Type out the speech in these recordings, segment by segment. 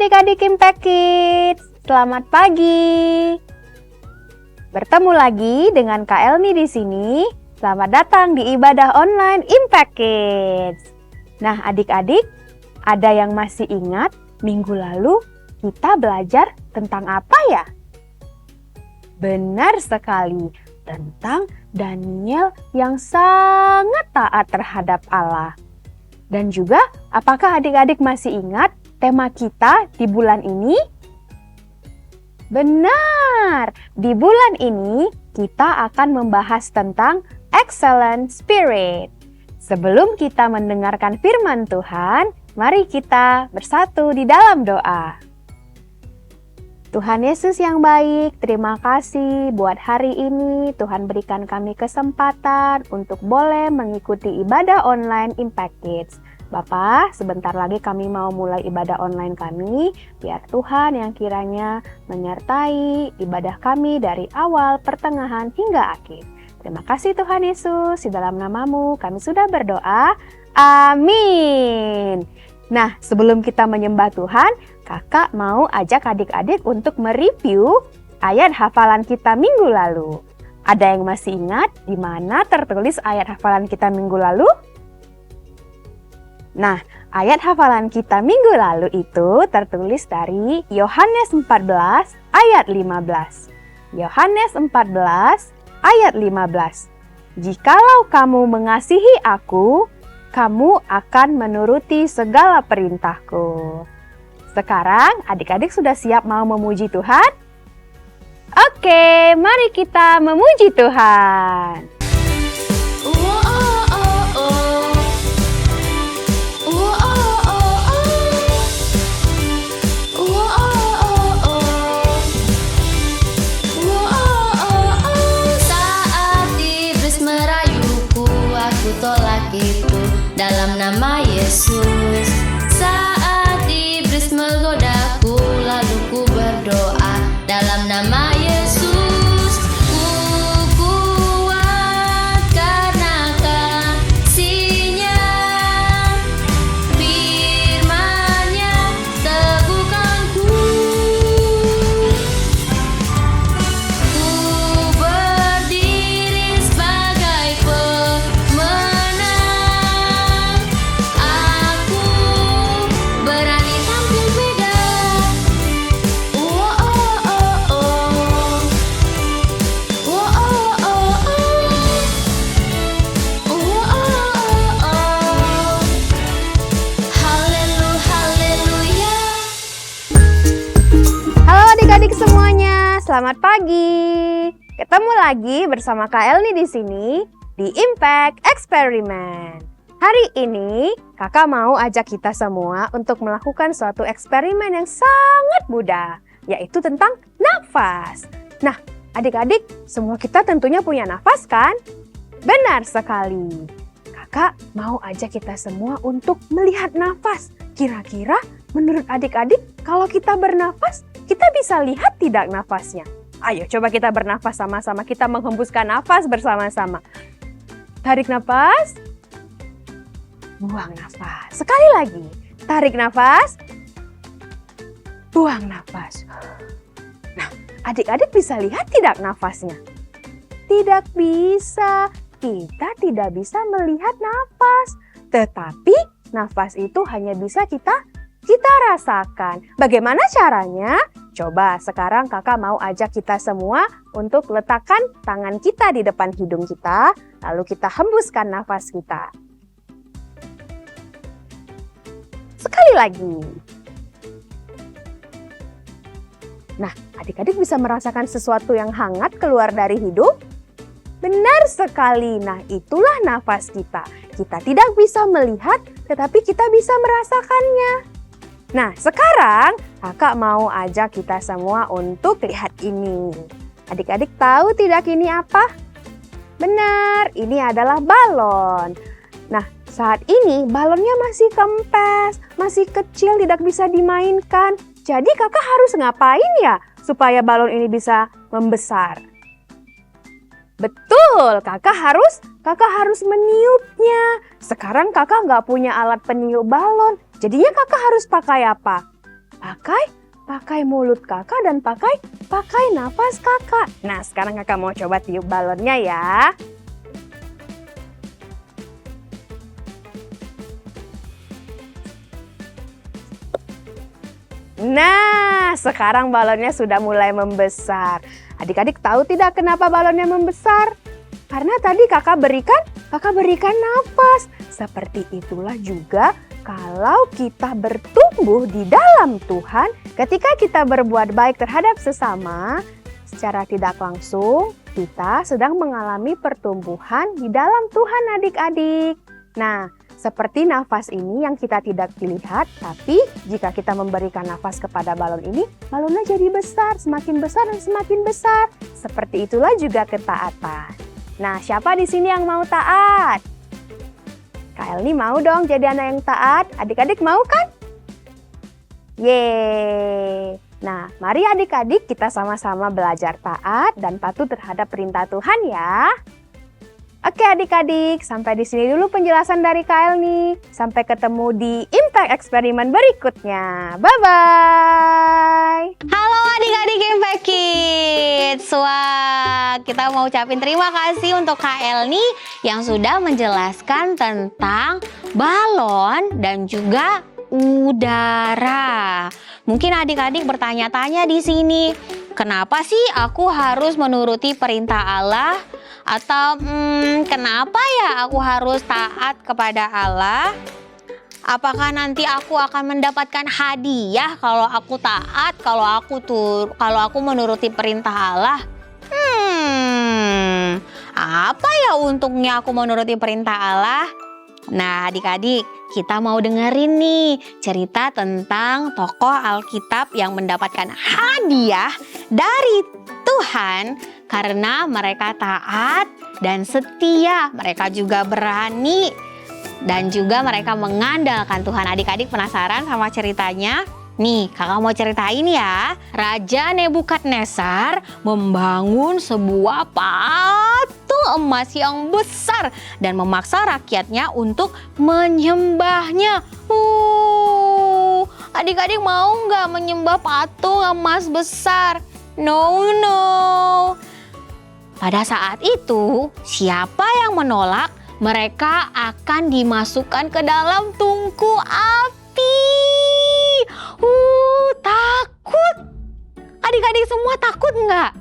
adik-adik Impact Kids, selamat pagi. Bertemu lagi dengan Kak Elni di sini. Selamat datang di ibadah online Impact Kids. Nah, adik-adik, ada yang masih ingat minggu lalu kita belajar tentang apa ya? Benar sekali, tentang Daniel yang sangat taat terhadap Allah. Dan juga, apakah adik-adik masih ingat tema kita di bulan ini? Benar, di bulan ini kita akan membahas tentang excellent spirit. Sebelum kita mendengarkan firman Tuhan, mari kita bersatu di dalam doa. Tuhan Yesus yang baik, terima kasih buat hari ini. Tuhan berikan kami kesempatan untuk boleh mengikuti ibadah online Impact Kids. Bapak, sebentar lagi kami mau mulai ibadah online kami. Biar Tuhan yang kiranya menyertai ibadah kami dari awal, pertengahan, hingga akhir. Terima kasih Tuhan Yesus, di dalam nama-Mu kami sudah berdoa. Amin. Nah, sebelum kita menyembah Tuhan, Kakak mau ajak adik-adik untuk mereview ayat hafalan kita minggu lalu. Ada yang masih ingat di mana tertulis ayat hafalan kita minggu lalu? Nah, ayat hafalan kita minggu lalu itu tertulis dari Yohanes 14 ayat 15. Yohanes 14 ayat 15. Jikalau kamu mengasihi aku, kamu akan menuruti segala perintahku. Sekarang adik-adik sudah siap mau memuji Tuhan? Oke, mari kita memuji Tuhan. Saat iblis merayuku, aku tolak itu dalam nama Yesus. Saat iblis menggodaku, lalu ku berdoa dalam nama Yesus. Ku kuat karena kasih-Nya, firman-Nya teguhkanku. Ku berdiri sebagai pemenang. Aku berani tampil beda. Haleluya. Halo adik-adik semuanya, selamat pagi. Ketemu lagi bersama Kak Elni di sini di Impact Experiment. Hari ini Kakak mau ajak kita semua untuk melakukan suatu eksperimen yang sangat mudah, yaitu tentang nafas. Nah, adik-adik, semua kita tentunya punya nafas kan? Benar sekali. Kakak mau ajak kita semua untuk melihat nafas. Kira-kira menurut adik-adik, kalau kita bernafas, kita bisa lihat tidak nafasnya? Ayo coba kita bernafas sama-sama, kita menghembuskan nafas bersama-sama. Tarik nafas, buang nafas. Sekali lagi, tarik nafas, buang nafas. Nah, adik-adik bisa lihat tidak nafasnya? Tidak bisa, kita tidak bisa melihat nafas. Tetapi nafas itu hanya bisa kita rasakan. Bagaimana caranya? Coba sekarang kakak mau ajak kita semua untuk letakkan tangan kita di depan hidung kita, lalu kita hembuskan nafas kita. Sekali lagi. Nah, adik-adik bisa merasakan sesuatu yang hangat keluar dari hidung? Benar sekali. Nah, itulah nafas kita. Kita tidak bisa melihat, tetapi kita bisa merasakannya. Nah, sekarang kakak mau ajak kita semua untuk lihat ini. Adik-adik tahu tidak ini apa? Benar, ini adalah balon. Nah, saat ini balonnya masih kempes, masih kecil, tidak bisa dimainkan. Jadi kakak harus ngapain ya supaya balon ini bisa membesar? Betul, kakak harus meniupnya. Sekarang kakak nggak punya alat peniup balon. Jadinya kakak harus pakai apa? pakai mulut kakak dan pakai nafas kakak. Nah, sekarang kakak mau coba tiup balonnya ya. Nah, sekarang balonnya sudah mulai membesar. Adik-adik tahu tidak kenapa balonnya membesar? Karena tadi kakak berikan nafas. Seperti itulah juga kalau kita bertumbuh di dalam Tuhan, ketika kita berbuat baik terhadap sesama, secara tidak langsung kita sedang mengalami pertumbuhan di dalam Tuhan adik-adik. Nah, seperti nafas ini yang kita tidak dilihat, tapi jika kita memberikan nafas kepada balon ini, balonnya jadi besar, semakin besar dan semakin besar. Seperti itulah juga ketaatan. Nah, siapa di sini yang mau taat? Kak Elni mau dong jadi anak yang taat. Adik-adik mau kan? Yeay! Nah, mari adik-adik kita sama-sama belajar taat dan patuh terhadap perintah Tuhan ya. Oke adik-adik, sampai di sini dulu penjelasan dari Kak Elni. Sampai ketemu di Impact Eksperimen berikutnya. Bye-bye! Halo adik-adik Impact Kids. Wah, kita mau ucapin terima kasih untuk Kak Elni yang sudah menjelaskan tentang balon dan juga udara. Mungkin adik-adik bertanya-tanya di sini, kenapa sih aku harus menuruti perintah Allah? Atau kenapa ya aku harus taat kepada Allah? Apakah nanti aku akan mendapatkan hadiah kalau aku taat, kalau aku menuruti perintah Allah? Apa ya untungnya aku menuruti perintah Allah? Nah, adik-adik, kita mau dengerin nih cerita tentang tokoh Alkitab yang mendapatkan hadiah dari Tuhan karena mereka taat dan setia. Mereka juga berani dan juga mereka mengandalkan Tuhan. Adik-adik penasaran sama ceritanya? Nih, kakak mau ceritain ya. Raja Nebukadnezar membangun sebuah patung emas yang besar dan memaksa rakyatnya untuk menyembahnya. Adik-adik mau nggak menyembah patung emas besar? No. Pada saat itu, siapa yang menolak? Mereka akan dimasukkan ke dalam tungku api. Takut. Adik-adik semua takut nggak?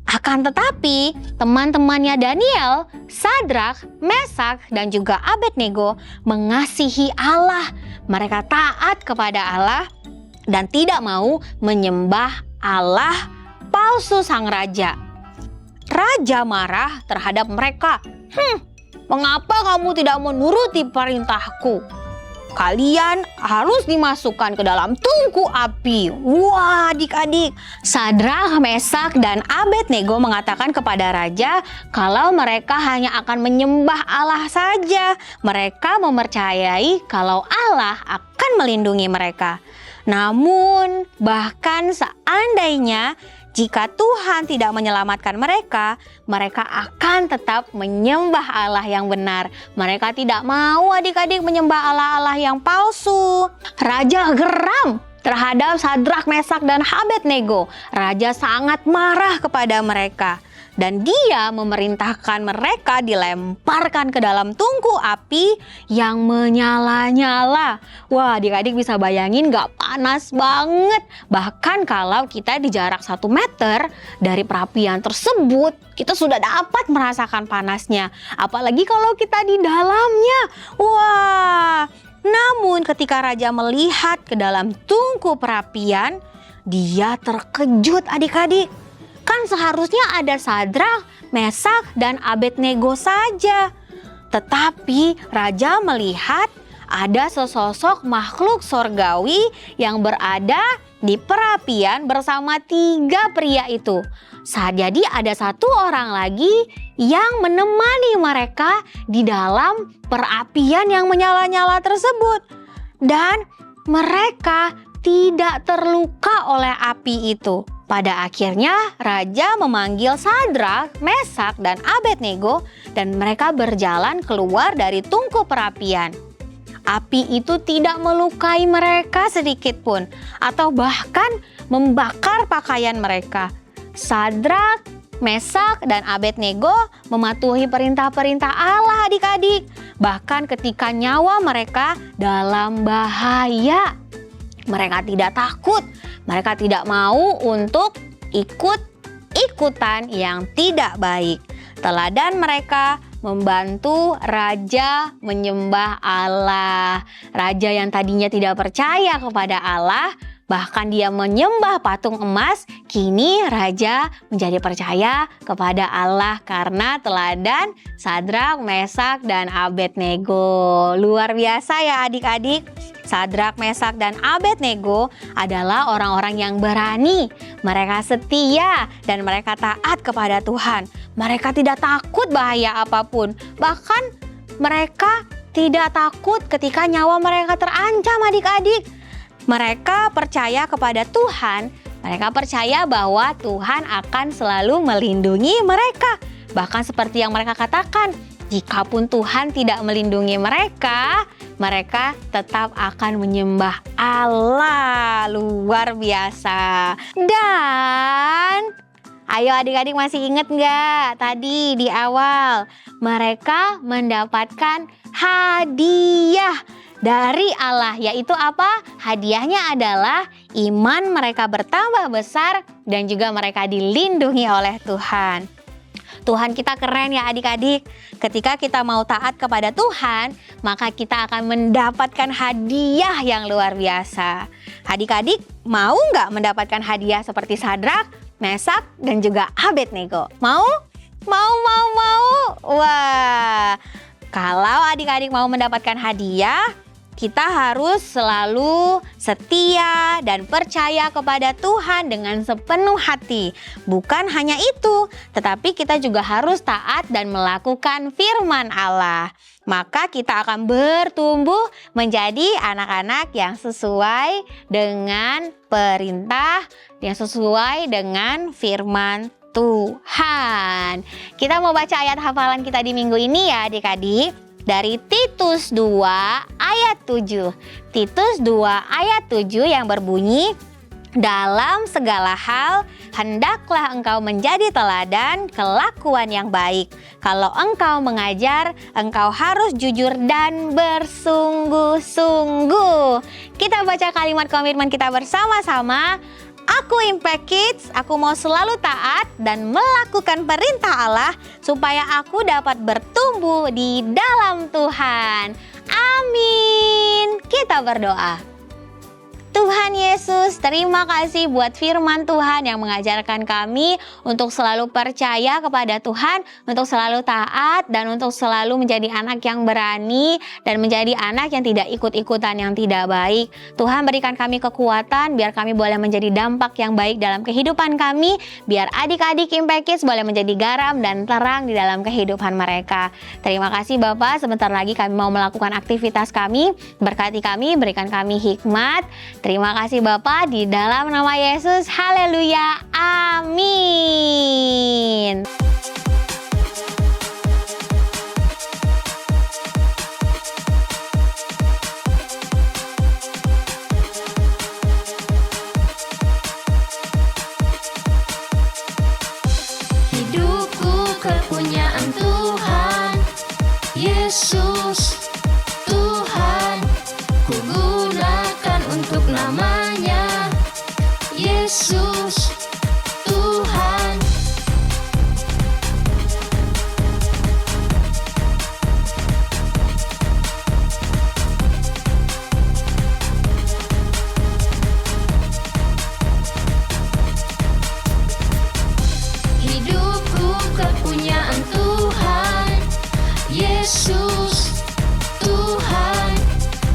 Akan tetapi, teman-temannya Daniel, Sadrak, Mesak, dan juga Abednego mengasihi Allah. Mereka taat kepada Allah dan tidak mau menyembah Allah palsu sang raja. Raja marah terhadap mereka. Mengapa kamu tidak menuruti perintahku? Kalian harus dimasukkan ke dalam tungku api. Wah, adik-adik. Sadrak, Mesak, dan Abednego mengatakan kepada raja kalau mereka hanya akan menyembah Allah saja. Mereka mempercayai kalau Allah akan melindungi mereka. Namun, bahkan seandainya jika Tuhan tidak menyelamatkan mereka, mereka akan tetap menyembah Allah yang benar. Mereka tidak mau adik-adik menyembah Allah-Allah yang palsu. Raja geram terhadap Sadrak, Mesak, dan Abednego. Raja sangat marah kepada mereka. Dan dia memerintahkan mereka dilemparkan ke dalam tungku api yang menyala-nyala. Wah, adik-adik bisa bayangin gak panas banget. Bahkan kalau kita di jarak 1 meter dari perapian tersebut, kita sudah dapat merasakan panasnya. Apalagi kalau kita di dalamnya. Wah, namun ketika raja melihat ke dalam tungku perapian, dia terkejut adik-adik. Kan seharusnya ada Sadrak, Mesak, dan Abednego saja. Tetapi raja melihat ada sesosok makhluk sorgawi yang berada di perapian bersama 3 pria itu. Jadi ada 1 orang lagi yang menemani mereka di dalam perapian yang menyala-nyala tersebut. Dan mereka tidak terluka oleh api itu. Pada akhirnya raja memanggil Sadrak, Mesak, dan Abednego dan mereka berjalan keluar dari tungku perapian. Api itu tidak melukai mereka sedikit pun, atau bahkan membakar pakaian mereka. Sadrak, Mesak, dan Abednego mematuhi perintah-perintah Allah adik-adik. Bahkan ketika nyawa mereka dalam bahaya. Mereka tidak takut, mereka tidak mau untuk ikut-ikutan yang tidak baik. Teladan mereka membantu raja menyembah Allah. Raja yang tadinya tidak percaya kepada Allah, bahkan dia menyembah patung emas, kini raja menjadi percaya kepada Allah karena teladan Sadrak, Mesak, dan Abednego. Luar biasa ya adik-adik. Sadrak, Mesak, dan Abednego adalah orang-orang yang berani. Mereka setia dan mereka taat kepada Tuhan. Mereka tidak takut bahaya apapun. Bahkan mereka tidak takut ketika nyawa mereka terancam adik-adik. Mereka percaya kepada Tuhan. Mereka percaya bahwa Tuhan akan selalu melindungi mereka. Bahkan seperti yang mereka katakan, jikapun Tuhan tidak melindungi mereka, mereka tetap akan menyembah Allah. Luar biasa. Dan ayo adik-adik masih ingat nggak tadi di awal? Mereka mendapatkan hadiah dari Allah, yaitu apa? Hadiahnya adalah iman mereka bertambah besar dan juga mereka dilindungi oleh Tuhan. Tuhan kita keren ya adik-adik. Ketika kita mau taat kepada Tuhan, maka kita akan mendapatkan hadiah yang luar biasa. Adik-adik mau nggak mendapatkan hadiah seperti Sadrak, Mesak, dan juga Abednego? Mau? Mau. Wah, kalau adik-adik mau mendapatkan hadiah, kita harus selalu setia dan percaya kepada Tuhan dengan sepenuh hati. Bukan hanya itu, tetapi kita juga harus taat dan melakukan firman Allah. Maka kita akan bertumbuh menjadi anak-anak yang sesuai dengan perintah, yang sesuai dengan firman Tuhan. Kita mau baca ayat hafalan kita di minggu ini ya adik-adik. Dari Titus 2 ayat 7. Titus 2 ayat 7 yang berbunyi, dalam segala hal hendaklah engkau menjadi teladan kelakuan yang baik. Kalau engkau mengajar, engkau harus jujur dan bersungguh-sungguh. Kita baca kalimat komitmen kita bersama-sama. Aku Impact Kids, aku mau selalu taat dan melakukan perintah Allah supaya aku dapat bertumbuh di dalam Tuhan. Amin. Kita berdoa. Tuhan Yesus, terima kasih buat firman Tuhan yang mengajarkan kami untuk selalu percaya kepada Tuhan, untuk selalu taat, dan untuk selalu menjadi anak yang berani, dan menjadi anak yang tidak ikut-ikutan yang tidak baik. Tuhan berikan kami kekuatan, biar kami boleh menjadi dampak yang baik dalam kehidupan kami, biar adik-adik Impact Kids boleh menjadi garam dan terang di dalam kehidupan mereka. Terima kasih Bapak, sebentar lagi kami mau melakukan aktivitas kami, berkati kami, berikan kami hikmat. Terima kasih Bapak, di dalam nama Yesus, haleluya, amin. Hidupku kepunyaan Tuhan Yesus. Tuhan ku gunakan untuk namanya Yesus. Tuhan hidupku kepunyaan Tuhan Yesus. Tuhan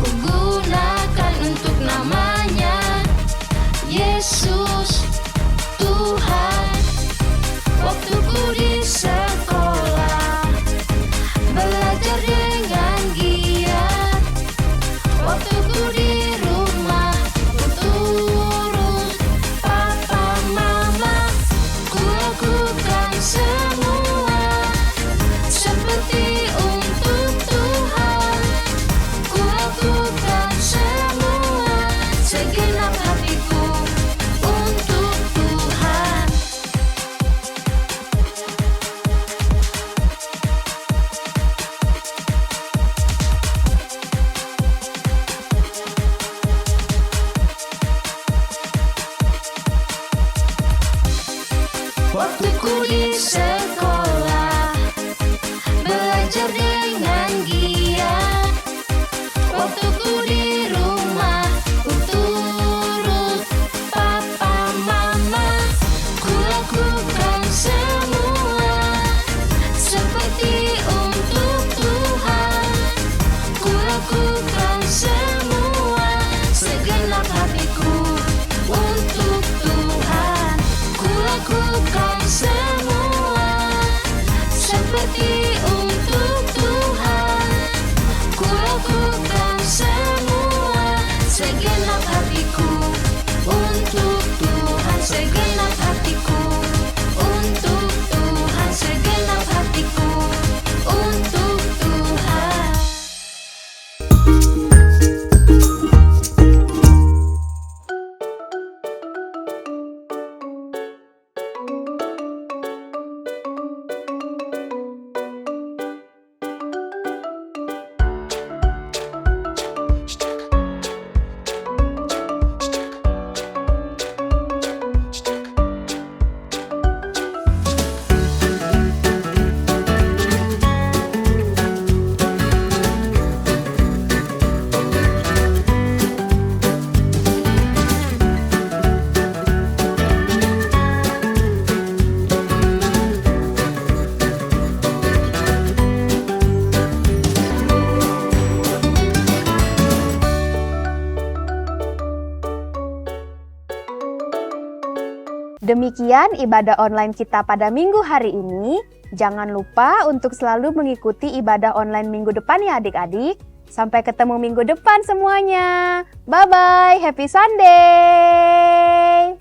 ku gunakan untuk namanya Yesus. Tuhan waktuku di sekolah belajar dengan giat, waktuku di rumah turut papa mama, ku lakukan semua seperti untuk Waktuku di sekolah, belajar dengan giat. Waktuku di rumah, turut papa mama. Ku lakukan semua seperti untuk Tuhan. Ku lakukan semua segenap hatiku untuk Tuhan. Ku lakukan semua seperti untuk Tuhan. Ku lakukan semua segenap hatiku untuk Tuhan. Segenap hatiku untuk Tuhan. Segenap hatiku untuk Tuhan. Demikian ibadah online kita pada minggu hari ini. Jangan lupa untuk selalu mengikuti ibadah online minggu depan ya adik-adik. Sampai ketemu minggu depan semuanya. Bye-bye, happy Sunday!